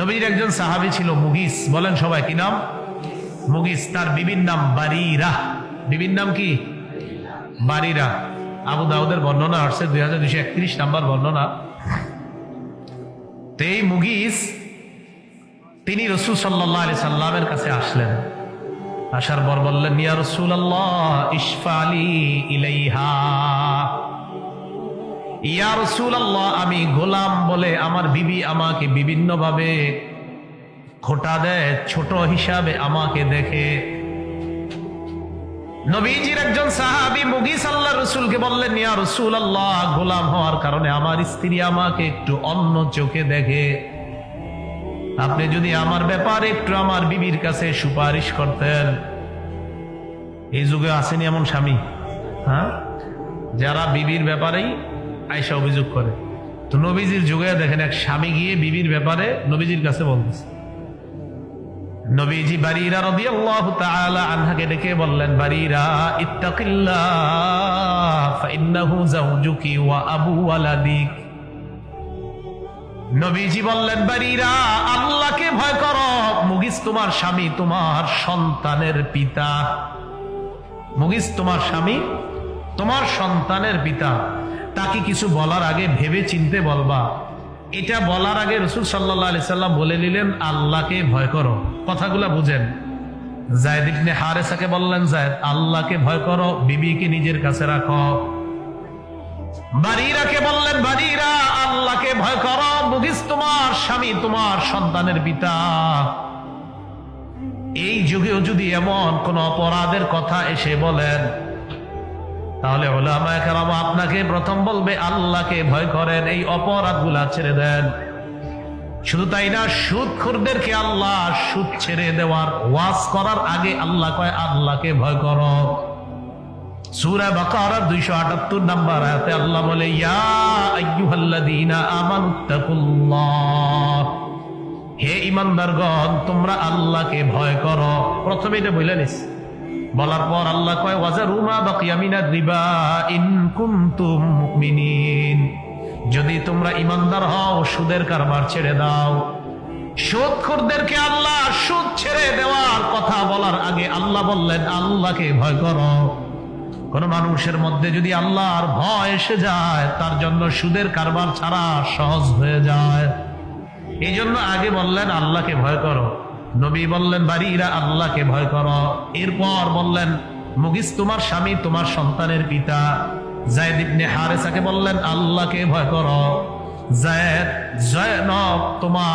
নবীর একজন সাহাবী ছিল মুগিস, বলেন সবাই কি নাম? মুগিস। তার বিবির নাম বারিরা। বিবির নাম কি? বারিরা। আবু দাউদের বর্ণনা আসছে 2231 নাম্বার বর্ণনা। তো এই মুগিস তিনি রাসূল সাল্লাল্লাহু আলাইহি সাল্লামের কাছে আসলেন। আসার পর বললেন, ইয়া রাসূলুল্লাহ ইশফালি ইলাইহা। ইয়া রাসূলুল্লাহ, আমি গোলাম বলে আমার বিবি আমাকে বিভিন্ন ভাবে খোঁটা দেয়, ছোট হিসাবে আমাকে দেখে। নবীজির একজন সাহাবী মুগিস আল্লাহর রাসূলকে বললেন, ইয়া রাসূলুল্লাহ, গোলাম হওয়ার কারণে আমার স্ত্রী আমাকে একটু অন্য চোখে দেখে। আপনি যদি আমার ব্যাপারে একটু আমার বিবির কাছে সুপারিশ করতেন। এই যুগে আসেনি এমন স্বামী, হ্যাঁ, যারা বিবির ব্যাপারেই আয়েশা অভিযোগ করে। তো নবীজির যুগে দেখেন এক স্বামী গিয়ে বিবির ব্যাপারে নবীজির কাছে বলতেছে। নবীজি বারিরা রাদিয়াল্লাহু তাআলা আনহাকে ডেকে বললেন, বারিরা ইত্তাকিল্লাহ ফাইন্নাহু যাওজুকি ওয়া আবু ওয়ালাদিক। নবীজি বললেন, বারিরা আল্লাহকে ভয় করো, মুগিস তোমার স্বামী, তোমার সন্তানের পিতা। মুগিস তোমার স্বামী, তোমার সন্তানের পিতা। তাকে কিছু বলার আগে ভেবে চিনতে বলবা। এটা বলার আগে রাসূল সাল্লাল্লাহু আলাইহি সাল্লাম বলে নিলেন, আল্লাহকে ভয় করো। কথাগুলা বুঝেন। যায়েদ ইবনে হারেসাকে বললেন, যায়েদ আল্লাহকে ভয় করো, বিবিকে নিজের কাছে রাখো। বারিরাকে বললেন, বারিরা আল্লাহকে ভয় করো, মুগিস তোমার স্বামী, তোমার সন্তানের পিতা। এই যুগেও যদি এমন কোন অপরাধের কথা এসে বলেন, তাহলে উলামায়ে কেরাম আপনাকে প্রথম বলবে আল্লাহকে ভয় করেন, এই অপরাধগুলা ছেড়ে দেন। শুধু তাই না, সুদখোরদেরকে আল্লাহ সুদ ছেড়ে দেওয়ার ওয়াজ করার আগে আল্লাহ কয় আল্লাহকে ভয় করো। সূরা বাকারার 278 নাম্বার আয়াতে আল্লাহ বলে, ইয়া আইয়ুহাল্লাযীনা আমানুত্তাকুল্লাহ, হে ঈমানদারগণ তোমরা আল্লাহকে ভয় করো। প্রথমে এটা বলে নিস, বলার পর আল্লাহ কয় ওয়াজারু মা বাকিয়া মিনার রিবা ইন কুনতুম মুমিনিন, যদি তোমরা ঈমানদার হও সুদের কারবার ছেড়ে দাও। সুদখোরদেরকে আল্লাহ সুদ ছেড়ে দেওয়ার কথা বলার আগে আল্লাহ বললেন আল্লাহকে ভয় করো। কোন মানুষের মধ্যে যদি আল্লাহর ভয় এসে যায়, তার জন্য সুদের কারবার ছাড়া সহজ হয়ে যায়। এই জন্য আগে বললেন আল্লাহকে ভয় করো। নবী বললেন বারিরা আল্লাহকে ভয় করো। এরপর বললেন মুগিস তোমার স্বামী, তোমার সন্তানের পিতা। যায়েদ ইবনে হারেসাকে বললেন আল্লাহকে ভয় করো। যায়েদ জয়নব তোমার